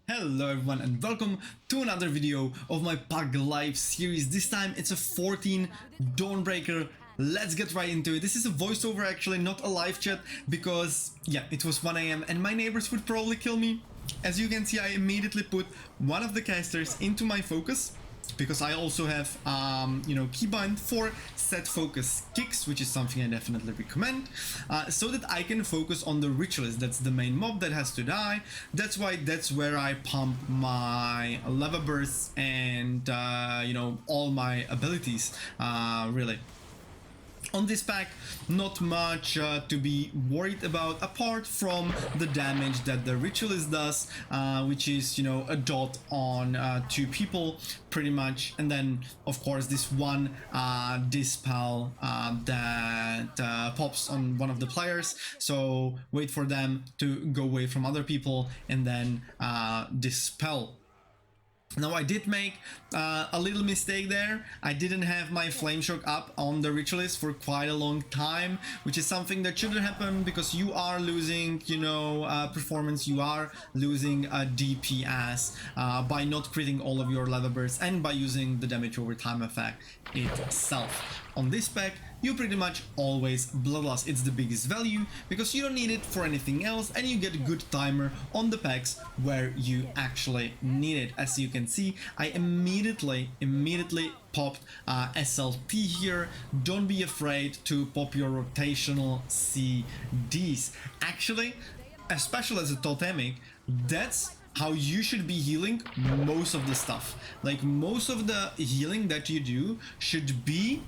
Hello everyone and welcome to another video of my Pug Life series. This time it's a 14 Dawnbreaker. Let's get right into it. This is a voiceover actually, not a live chat, because yeah, it was 1 AM and my neighbors would probably kill me. As you can see, I immediately put one of the casters into my focus, because I also have, keybind for set focus kicks, which is something I definitely recommend, so that I can focus on the ritualist. That's the main mob that has to die. That's where I pump my lava bursts and, all my abilities, really. On this pack, not much to be worried about apart from the damage that the ritualist does, which is, a dot on 2 people pretty much, and then of course this one dispel that pops on one of the players, so wait for them to go away from other people and then dispel. Now I did make a little mistake there. I didn't have my flame shock up on the ritualist for quite a long time, which is something that shouldn't happen because you are losing, performance, you are losing DPS by not critting all of your lava bursts and by using the damage over time effect itself. On this pack, you pretty much always bloodlust. It's the biggest value because you don't need it for anything else, and you get a good timer on the packs where you actually need it. As you can see, I immediately popped SLT here. Don't be afraid to pop your rotational CDs. Actually, especially as a totemic, that's how you should be healing most of the stuff. Like, most of the healing that you do should be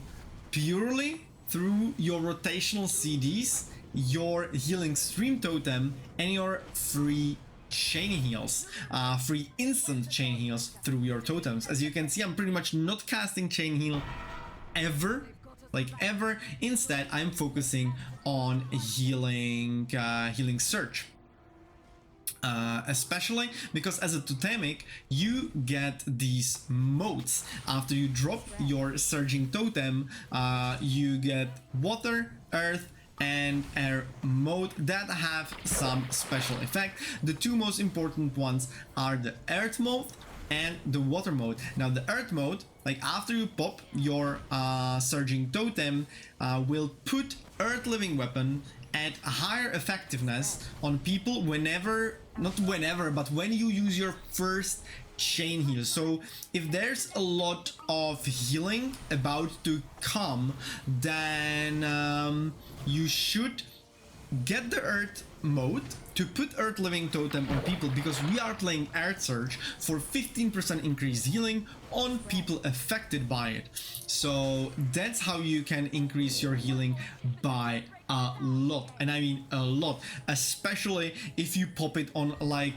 purely through your rotational CDs, your healing stream totem, and your free chain heals, free instant chain heals through your totems. As you can see, I'm pretty much not casting chain heal ever. Instead, I'm focusing on healing surge. Especially because as a totemic, you get these modes. After you drop your surging totem, you get water, earth, and air mode that have some special effect. The two most important ones are the earth mode and the water mode. Now the earth mode, like after you pop your surging totem, will put earth living weapon at a higher effectiveness on people not whenever, but when you use your first chain heal. So if there's a lot of healing about to come, then you should get the earth mode to put earth living totem on people, because we are playing earth surge for 15% increased healing on people affected by it. So that's how you can increase your healing by a lot, and I mean a lot, especially if you pop it on like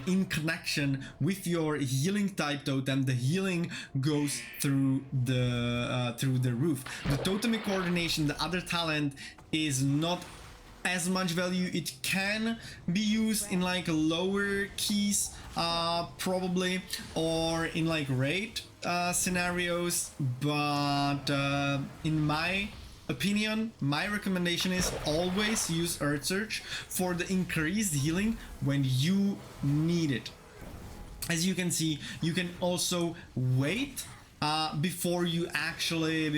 in connection with your healing type totem. The healing goes through the roof. The totemic coordination, the other talent, is not as much value. It can be used in like lower keys probably, or in like raid scenarios, but in my opinion, my recommendation is always use Earth Surge for the increased healing when you need it. As you can see, you can also wait before you actually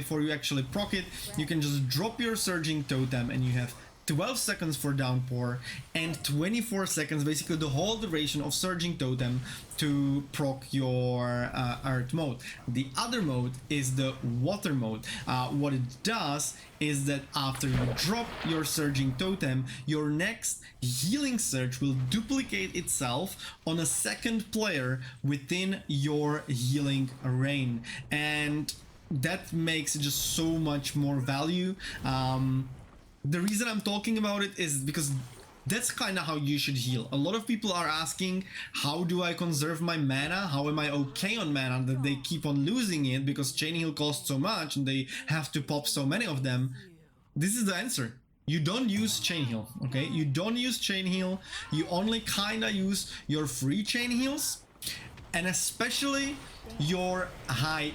proc it. You can just drop your surging totem and you have 12 seconds for downpour and 24 seconds, basically the whole duration of surging totem, to proc your earth mode. The other mode is the water mode. What it does is that after you drop your surging totem, your next healing surge will duplicate itself on a second player within your healing range, and that makes just so much more value. The reason I'm talking about it is because that's kind of how you should heal. A lot of people are asking, how do I conserve my mana? How am I okay on mana that they keep on losing it because chain heal costs so much and they have to pop so many of them? This is the answer. You don't use chain heal, okay? You don't use chain heal. You only kind of use your free chain heals, and especially your high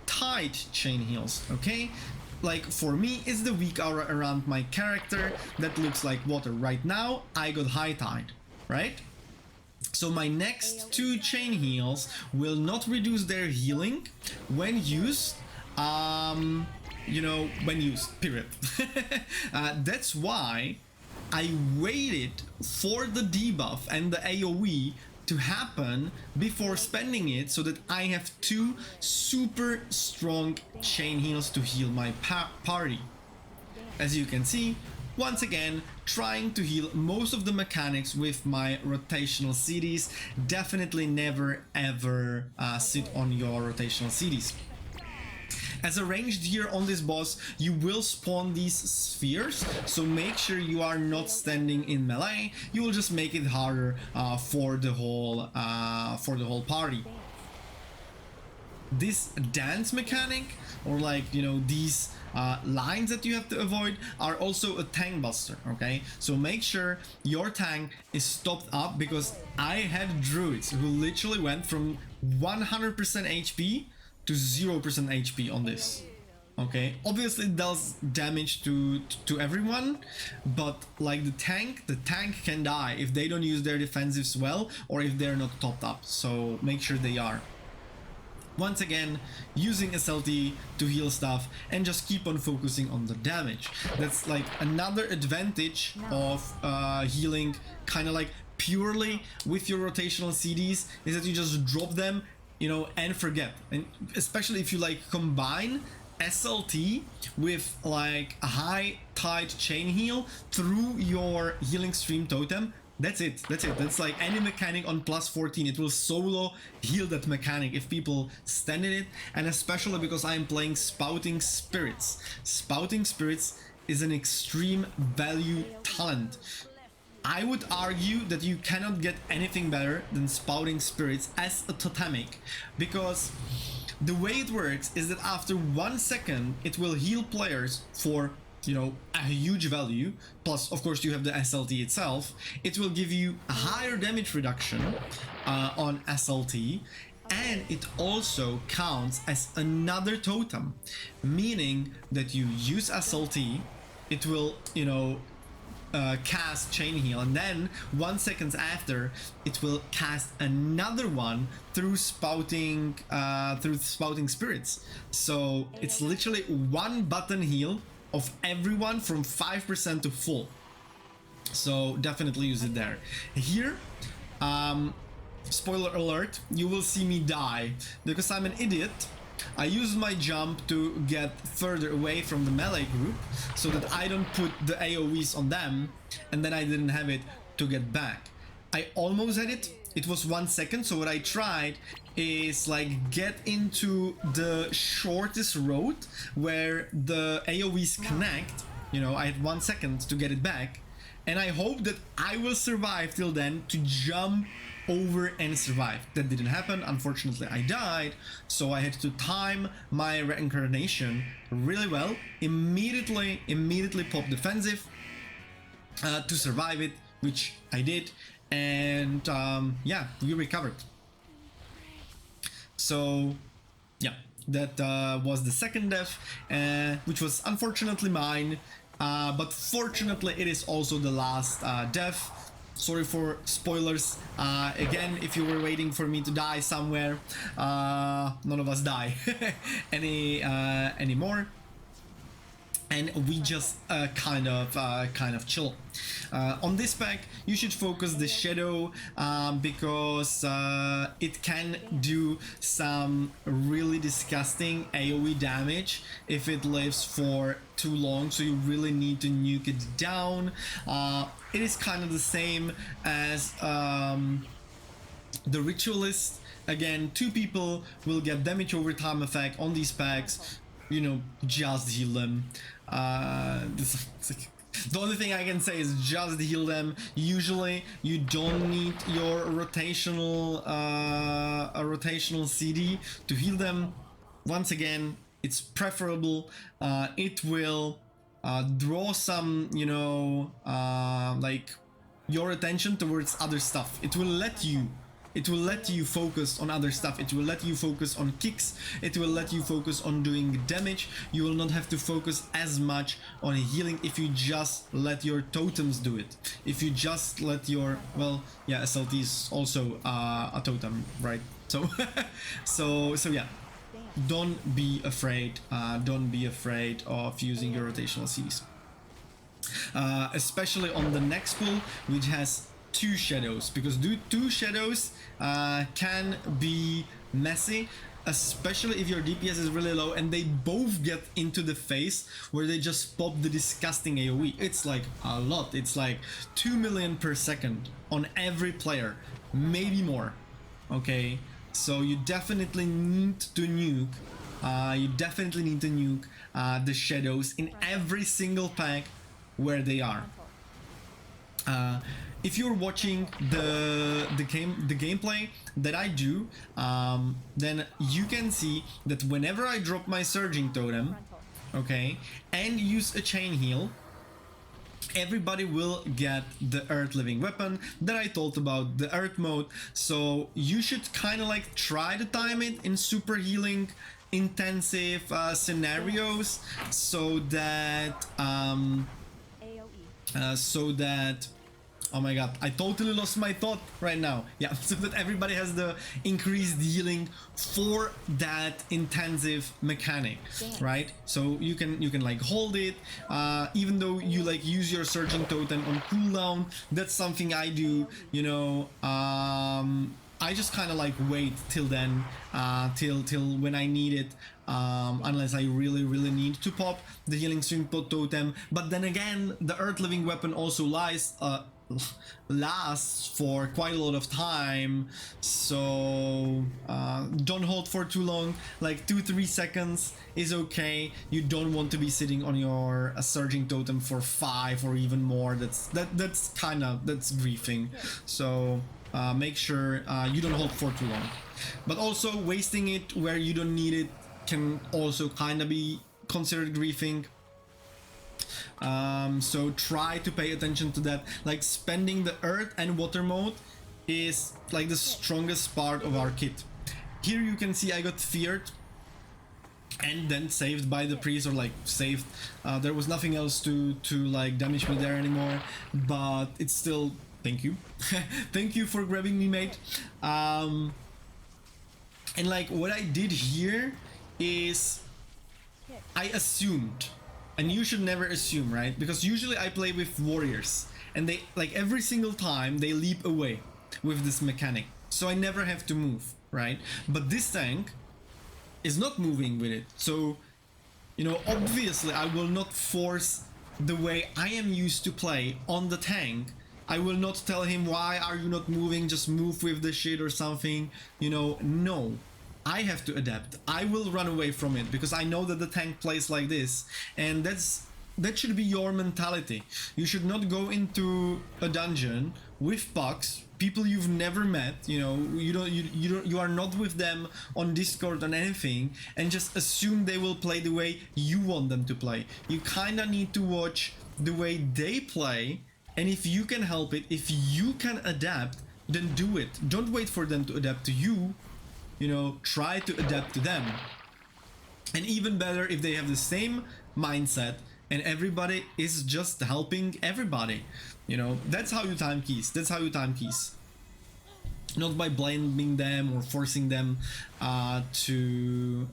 tide chain heals, okay? Like, for me, it's the weak aura around my character that looks like water. Right now, I got high tide, right? So my next 2 chain heals will not reduce their healing when used, you know, when used, period. That's why I waited for the debuff and the AoE to happen before spending it, so that I have 2 super strong chain heals to heal my party. As you can see, once again, trying to heal most of the mechanics with my rotational CDs. Definitely never ever sit on your rotational CDs. As a ranged here on this boss, you will spawn these spheres, so make sure you are not standing in melee. You will just make it harder for the whole party. This dance mechanic, or like, you know, these lines that you have to avoid, are also a tank buster, okay? So make sure your tank is topped up, because I had druids who literally went from 100% HP to 0% HP on this. Okay, obviously it does damage to everyone, but like the tank can die if they don't use their defensives well, or if they're not topped up, so make sure they are. Once again, using SLT to heal stuff, and just keep on focusing on the damage. That's like another advantage of healing kind of like purely with your rotational CDs, is that you just drop them, you know, and forget. And especially if you like combine SLT with like a high tide chain heal through your healing stream totem, that's it. That's like any mechanic on plus 14. It will solo heal that mechanic if people stand in it, and especially because I'm playing Spouting Spirits. Spouting Spirits is an extreme value talent. I would argue that you cannot get anything better than Spouting Spirits as a totemic, because the way it works is that after 1 second it will heal players for, you know, a huge value, plus of course you have the SLT itself. It will give you a higher damage reduction on SLT, and it also counts as another totem, meaning that you use SLT, it will, you know, cast chain heal, and then 1 second after it will cast another one through spouting spirits. So it's literally one button heal of everyone from 5% to full. So definitely use it there. Here, spoiler alert, you will see me die because I'm an idiot. I used my jump to get further away from the melee group so that I don't put the AoEs on them, and then I didn't have it to get back. I almost had it. It was 1 second, so what I tried is like get into the shortest road where the AoEs connect. You know, I had 1 second to get it back, and I hope that I will survive till then to jump over and survive. That didn't happen. Unfortunately, I died, so I had to time my reincarnation really well. Immediately pop defensive to survive it, which I did, and yeah, we recovered. So yeah, that was the second death, which was unfortunately mine, but fortunately it is also the last death. Sorry for spoilers. Again, if you were waiting for me to die somewhere, none of us die anymore. And we just kind of chill. On this pack, you should focus the shadow because it can do some really disgusting AoE damage if it lives for too long, so you really need to nuke it down. It is kind of the same as the Ritualist. Again, 2 people will get damage over time effect on these packs. You know, just heal them. The only thing I can say is just heal them. Usually you don't need your rotational CD to heal them. Once again, it's preferable. It will draw some, you know, like your attention towards other stuff. It will let you It will let you focus on other stuff. It will let you focus on kicks. It will let you focus on doing damage. You will not have to focus as much on healing if you just let your totems do it. If you just let your, well, yeah, SLT is also a totem, right? So, so yeah. Don't be afraid. Don't be afraid of using your rotational Cs. Especially on the next pool, which has 2 shadows, because 2 shadows can be messy, especially if your DPS is really low and they both get into the face where they just pop the disgusting AoE. It's like a lot. It's like 2 million per second on every player, maybe more. Okay, so you definitely need to nuke. The shadows in every single pack where they are. If you're watching the gameplay that I do, then you can see that whenever I drop my surging totem, okay, and use a chain heal, everybody will get the earth living weapon that I told about, the earth mode. So you should kind of like try to time it in super healing intensive scenarios, so that oh my god, I totally lost my thought right now. Yeah, so that everybody has the increased healing for that intensive mechanic, right? So you can like hold it, even though you like use your surging totem on cooldown. That's something I do, you know. I just kind of like wait till then, till when I need it, unless I really need to pop the healing swing totem. But then again, the earth living weapon also lasts for quite a lot of time, so don't hold for too long. Like 2-3 seconds is okay. You don't want to be sitting on your surging totem for 5 or even more. That's griefing. So make sure you don't hold for too long. But also wasting it where you don't need it can also kind of be considered griefing. So try to pay attention to that. Like spending the earth and water mode is like the strongest part of our kit. Here you can see I got feared and then saved by the priest, or like saved. There was nothing else to like damage me there anymore, but it's still, thank you. Thank you for grabbing me, mate. And like what I did here is I assumed. And you should never assume, right? Because usually I play with warriors and they, like every single time, they leap away with this mechanic. So I never have to move, right? But this tank is not moving with it. So, you know, obviously I will not force the way I am used to play on the tank. I will not tell him, why are you not moving? Just move with the shit or something, you know, no. I have to adapt. I will run away from it because I know that the tank plays like this, and that should be your mentality. You should not go into a dungeon with pugs, people you've never met, you know, you are not with them on Discord or anything, and just assume they will play the way you want them to play. You kind of need to watch the way they play, and if you can help it, if you can adapt, then do it. Don't wait for them to adapt to you. You know, try to adapt to them. And even better if they have the same mindset and everybody is just helping everybody. You know, that's how you time keys. That's how you time keys. Not by blaming them or forcing them to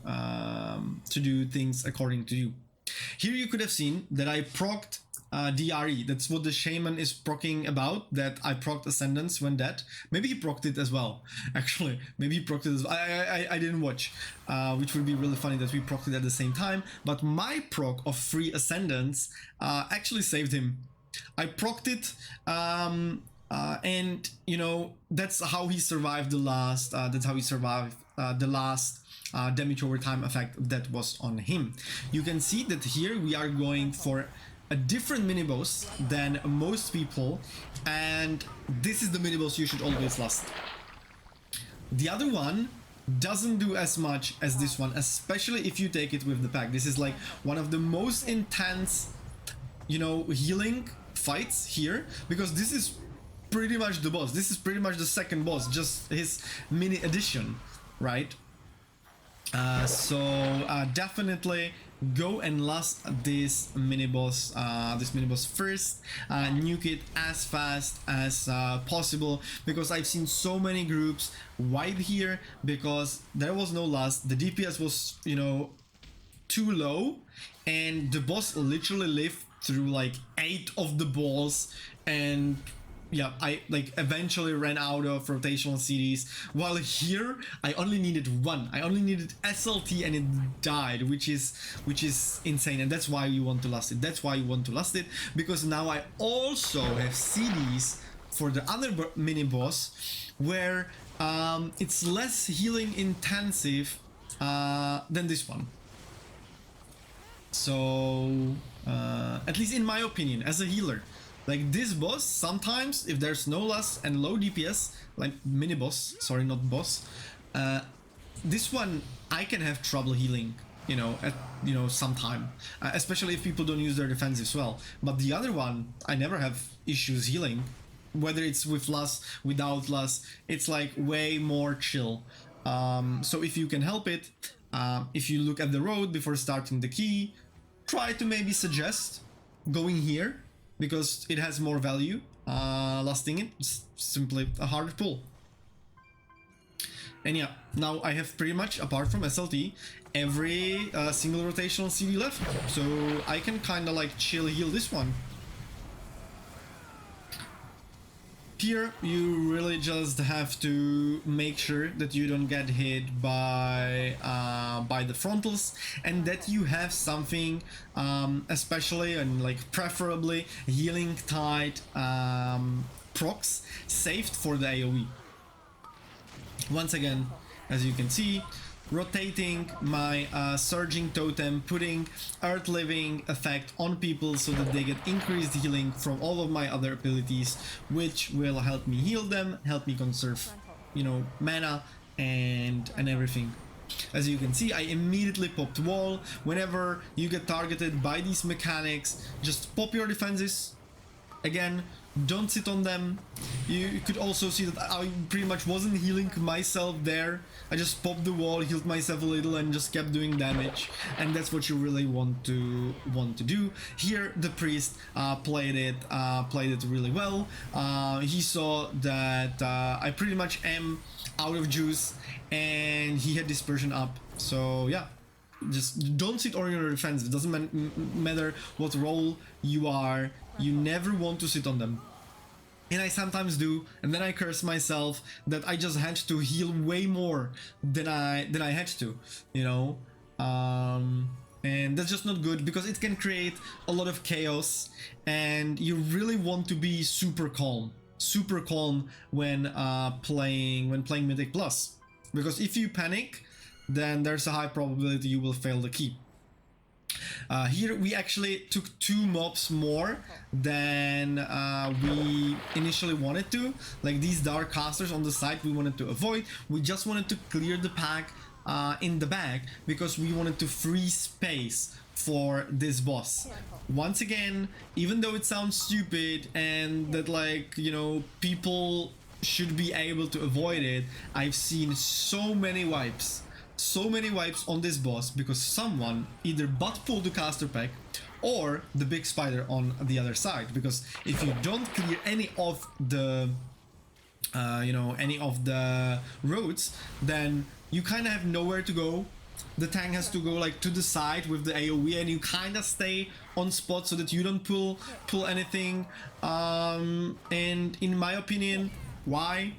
do things according to you. Here you could have seen that I procced DRE. That's what the Shaman is procking about, that I procced Ascendance when dead. Maybe he procced it as well, actually. Maybe he procced it as well. I didn't watch, which would be really funny that we procced it at the same time. But my proc of 3 Ascendance actually saved him. I procced it, and, you know, that's how he survived the last, damage over time effect that was on him. You can see that here we are going for a different mini boss than most people, and this is the mini boss you should always last. The other one doesn't do as much as this one, especially if you take it with the pack. This is like one of the most intense, you know, healing fights here, because this is pretty much the boss. This is pretty much the second boss, just his mini edition, right? So definitely go and last this mini boss first. Nuke it as fast as possible, because I've seen so many groups wipe here because there was no last. The DPS was, you know, too low, and the boss literally lived through like 8 of the balls, and yeah, I like eventually ran out of rotational CDs, while here I only needed 1. I only needed SLT and it died, which is insane. And that's why you want to last it. That's why you want to last it, because now I also have CDs for the other mini boss, where it's less healing intensive than this one. So at least in my opinion, as a healer, like this boss, sometimes if there's no last and low DPS, like mini boss, sorry, not boss, this one I can have trouble healing, you know, at sometime, especially if people don't use their defensives well. But the other one, I never have issues healing, whether it's with last, without last. It's like way more chill. So if you can help it, if you look at the road before starting the key, try to maybe suggest going here, because it has more value. Lasting it is simply a harder pull. And yeah, now I have pretty much, apart from SLT, every single rotational CD left, so I can kind of like chill heal this one. Here you really just have to make sure that you don't get hit by the frontals, and that you have something, especially and like preferably healing tide procs saved for the AoE. Once again, as you can see, rotating my surging totem, putting earth living effect on people so that they get increased healing from all of my other abilities, which will help me heal them, help me conserve, you know, mana and everything. As you can see, I immediately popped wall. Whenever you get targeted by these mechanics, just pop your defenses. Again, don't sit on them. You could also see that I pretty much wasn't healing myself there. I just popped the wall, healed myself a little, and just kept doing damage. And that's what you really want to do. Here, the priest played it really well. He saw that I pretty much am out of juice, and he had dispersion up. So yeah, just don't sit on your defense. It doesn't matter what role you are. You never want to sit on them. And I sometimes do, and then I curse myself that I just had to heal way more than I had to, you know. And that's just not good, because it can create a lot of chaos, and you really want to be super calm when playing Mythic Plus, because if you panic, then there's a high probability you will fail the key. Here we actually took 2 mobs more than we initially wanted to. Like these dark casters on the side we wanted to avoid. We just wanted to clear the pack in the back, because we wanted to free space for this boss. Once again, even though it sounds stupid and that, like, you know, people should be able to avoid it, I've seen so many wipes on this boss because someone either butt pulled the caster pack or the big spider on the other side. Because if you don't clear any of the any of the roads, then you kind of have nowhere to go. The tank has to go like to the side with the AoE, and you kind of stay on spot so that you don't pull anything. And in my opinion, why?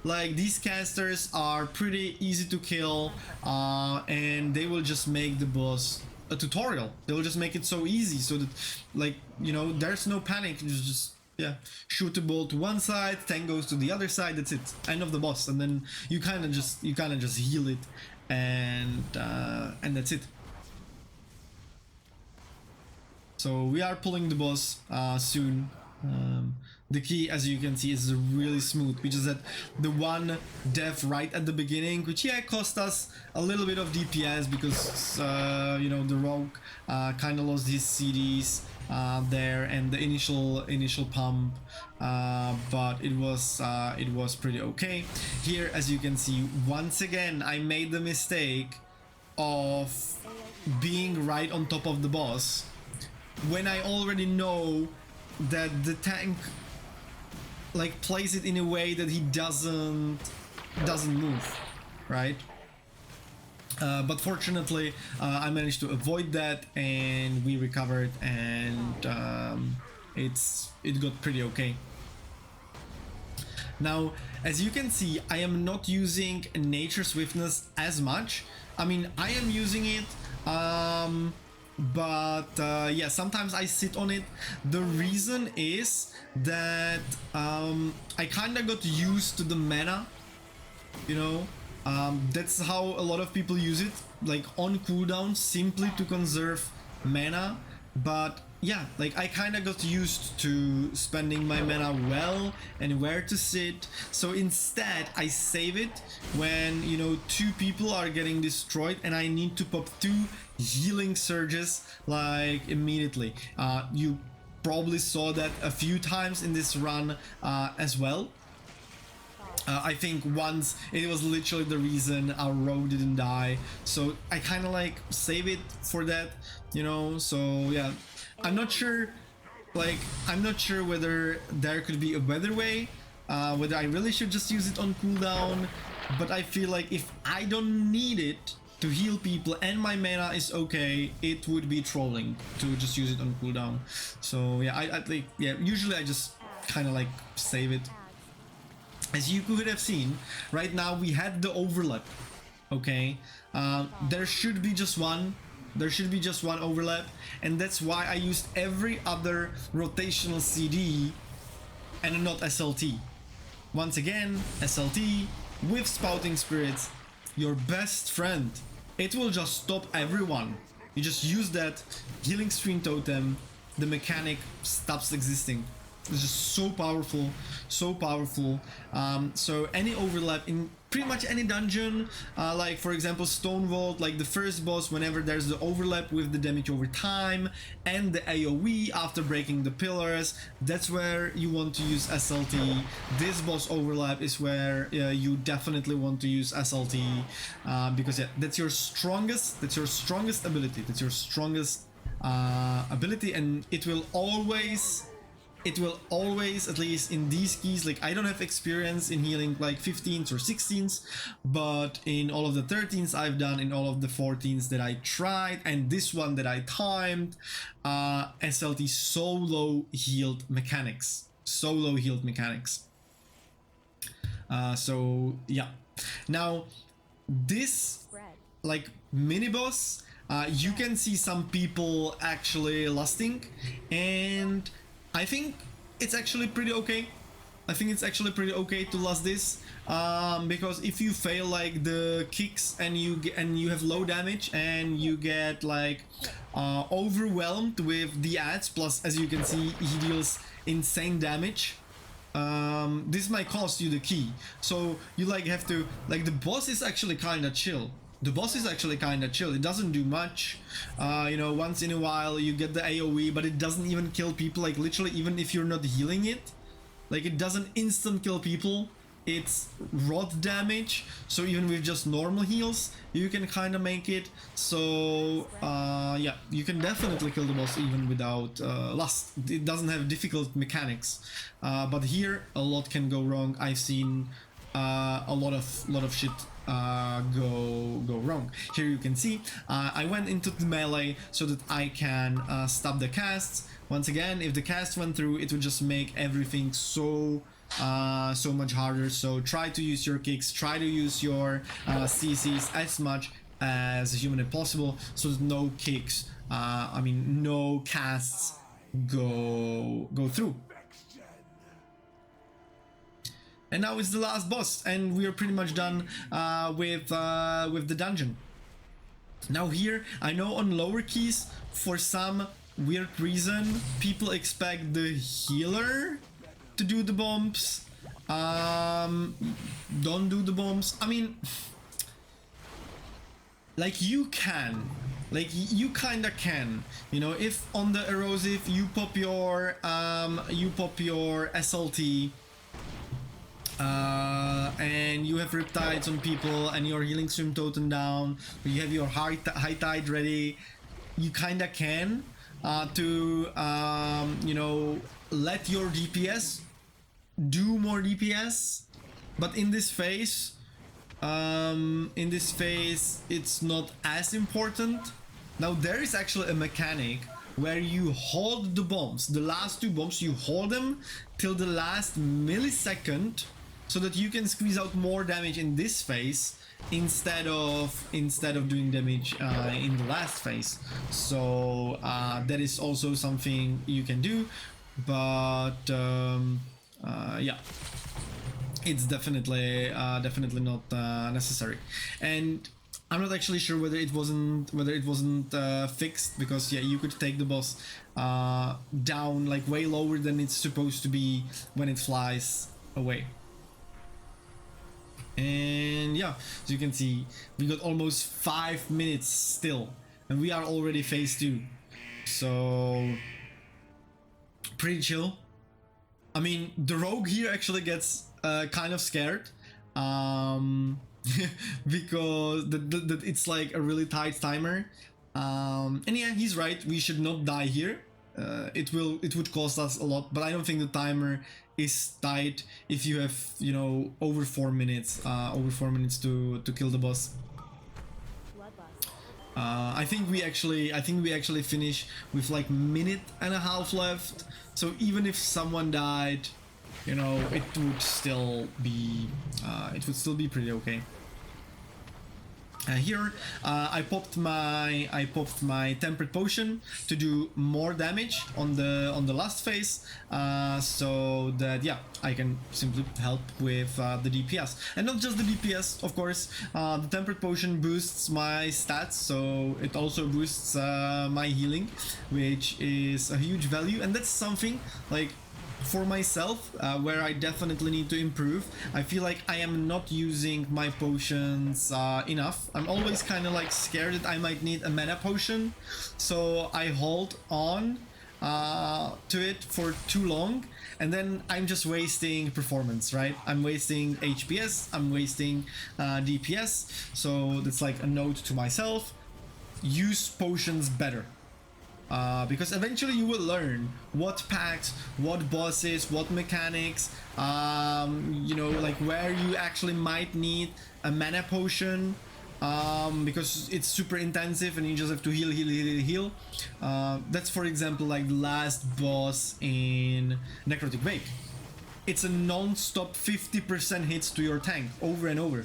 Like, these casters are pretty easy to kill, and they will just make the boss a tutorial. They will just make it so easy so that, like, you know, there's no panic. Just yeah, shoot a ball to one side, tank goes to the other side. That's it. End of the boss, and then you kind of just heal it, and that's it. So we are pulling the boss soon. The key, as you can see, is really smooth. We just had the one death right at the beginning, which yeah cost us a little bit of DPS because you know, the rogue kind of lost his CDs there and the initial pump, but it was pretty okay. Here, as you can see, once again I made the mistake of being right on top of the boss when I already know that the tank like plays it in a way that he doesn't move, right? But fortunately I managed to avoid that and we recovered, and it got pretty okay. Now, as you can see, I am not using nature swiftness as much. I mean, I am using it, but yeah, sometimes I sit on it. The reason is that I kind of got used to the mana, you know. That's how a lot of people use it, like on cooldown, simply to conserve mana. But yeah, like I kind of got used to spending my mana well and where to sit. So instead I save it when, you know, two people are getting destroyed and I need to pop 2 healing surges like immediately. You probably saw that a few times in this run as well. I think once it was literally the reason our rogue didn't die, so I kind of like save it for that, you know. So yeah, I'm not sure whether there could be a better way, whether I really should just use it on cooldown, but I feel like if I don't need it to heal people and my mana is okay, it would be trolling to just use it on cooldown. So yeah, I think, yeah, usually I just kind of like save it. As you could have seen, right now we had the overlap, okay? There should be just one. There should be just one overlap, and that's why I used every other rotational CD and not SLT. Once again, SLT with Spouting Spirits, your best friend. It will just stop everyone. You just use that healing stream totem, the mechanic stops existing. It's just so powerful, so powerful. So any overlap in pretty much any dungeon, like for example Stone Vault, like the first boss, whenever there's the overlap with the damage over time and the AoE after breaking the pillars, that's where you want to use SLT. This boss overlap is where you definitely want to use SLT, because yeah, that's your strongest ability. That's your strongest ability, and it will always, at least in these keys, like I don't have experience in healing like 15s or 16s, but in all of the 13s I've done, in all of the 14s that I tried, and this one that I timed, SLT solo healed mechanics. So yeah. Now this like mini boss, you can see some people actually lusting, and I think it's actually pretty okay. To last this, because if you fail like the kicks and you have low damage and you get like overwhelmed with the ads, plus as you can see he deals insane damage, this might cost you the key. So you like have to, like, the boss is actually kind of chill. It doesn't do much. You know, once in a while you get the AoE, but it doesn't even kill people. Like literally, even if you're not healing it, like it doesn't instant kill people. It's rot damage. So even with just normal heals, you can kind of make it. So yeah, you can definitely kill the boss even without lust. It doesn't have difficult mechanics. But here a lot can go wrong. I've seen a lot of shit go wrong. Here you can see I went into the melee so that I can stop the casts. Once again, if the cast went through, it would just make everything so much harder. So try to use your kicks, try to use your CCs as much as humanly possible, so that no kicks, no casts go through. And now it's the last boss, and we are pretty much done with the dungeon. Now here, I know on lower keys, for some weird reason, people expect the healer to do the bombs. Don't do the bombs. I mean, like you can, like you kinda can, you know, if on the erosive you pop your SLT, and you have Riptides on people and your healing stream totem down, or you have your high tide ready, you kinda can to you know, let your DPS do more DPS, but in this phase it's not as important. Now there is actually a mechanic where you hold the bombs, the last two bombs, you hold them till the last millisecond so that you can squeeze out more damage in this phase instead of doing damage in the last phase. So that is also something you can do, but yeah, it's definitely not necessary. And I'm not actually sure whether it wasn't fixed, because yeah, you could take the boss down like way lower than it's supposed to be when it flies away. And yeah, as you can see, we got almost 5 minutes still, and we are already phase 2. So pretty chill. I mean, the rogue here actually gets kind of scared, because it's like a really tight timer. And yeah, he's right, we should not die here. It would cost us a lot, but I don't think the timer is tight if you have, you know, over 4 minutes to kill the boss. I think we actually finish with like minute and a half left, so even if someone died, you know, it would still be pretty okay. Here I popped my tempered potion to do more damage on the last phase, so that yeah, I can simply help with the DPS, and not just the DPS, of course. The tempered potion boosts my stats, so it also boosts my healing, which is a huge value, and that's something like for myself where I definitely need to improve. I feel like I am not using my potions enough. I'm always kind of like scared that I might need a mana potion, so I hold on to it for too long, and then I'm just wasting performance, right? I'm wasting HPS, I'm wasting DPS, so that's like a note to myself: use potions better. Because eventually you will learn what packs, what bosses, what mechanics, you know, like where you actually might need a mana potion, because it's super intensive and you just have to heal. That's, for example, like the last boss in Necrotic Wake. It's a non-stop 50% hits to your tank over and over.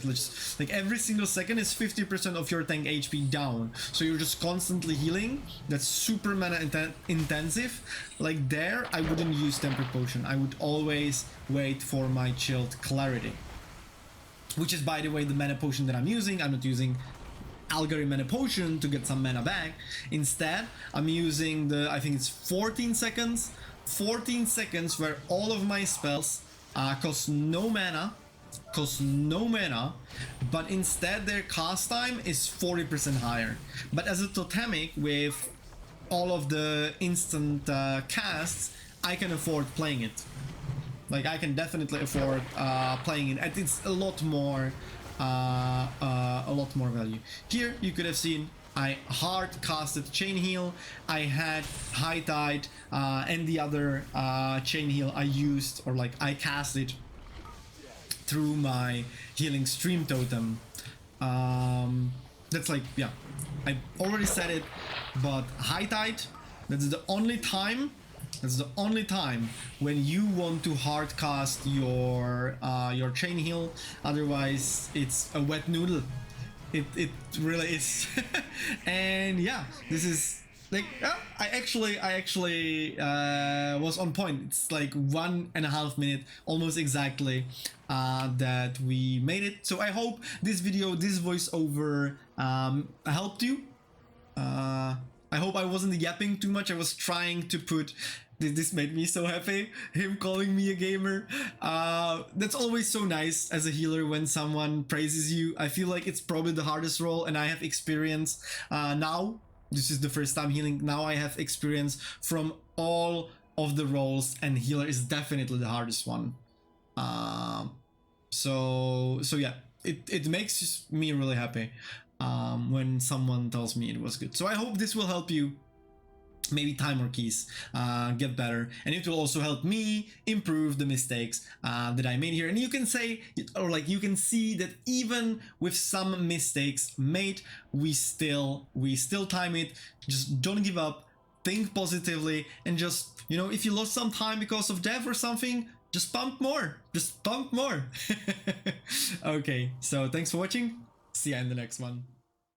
Like every single second is 50% of your tank HP down, so you're just constantly healing. That's super mana intensive. Like there, I wouldn't use tempered potion. I would always wait for my chilled clarity, which is, by the way, the mana potion that I'm using. I'm not using Algary mana potion to get some mana back. Instead, I'm using the, I think it's 14 seconds where all of my spells cost no mana, but instead their cast time is 40% higher. But as a totemic with all of the instant casts, I can afford playing it. Like I can definitely afford playing it, and it's a lot more value. Here you could have seen I hard casted chain heal, I had high tide, and the other chain heal I used, or like I cast it through my healing stream totem. That's like, yeah, I already said it, but high tide, that's the only time when you want to hard cast your chain heal. Otherwise it's a wet noodle. It really is. And yeah, this is like, I actually was on point. It's like 1.5 minutes almost exactly that we made it. So I hope this video, this voiceover helped you. I hope I wasn't yapping too much. I was trying to put. This made me so happy. Him calling me a gamer. That's always so nice as a healer when someone praises you. I feel like it's probably the hardest role, and I have experience now. This is the first time healing. Now I have experience from all of the roles, and healer is definitely the hardest one. So yeah, it makes me really happy when someone tells me it was good. So I hope this will help you. Maybe timer keys get better, and it will also help me improve the mistakes that I made here. And you can say, or like you can see that even with some mistakes made, we still time it. Just don't give up, think positively, and just, you know, if you lost some time because of death or something, just pump more, Okay, so thanks for watching, see ya in the next one.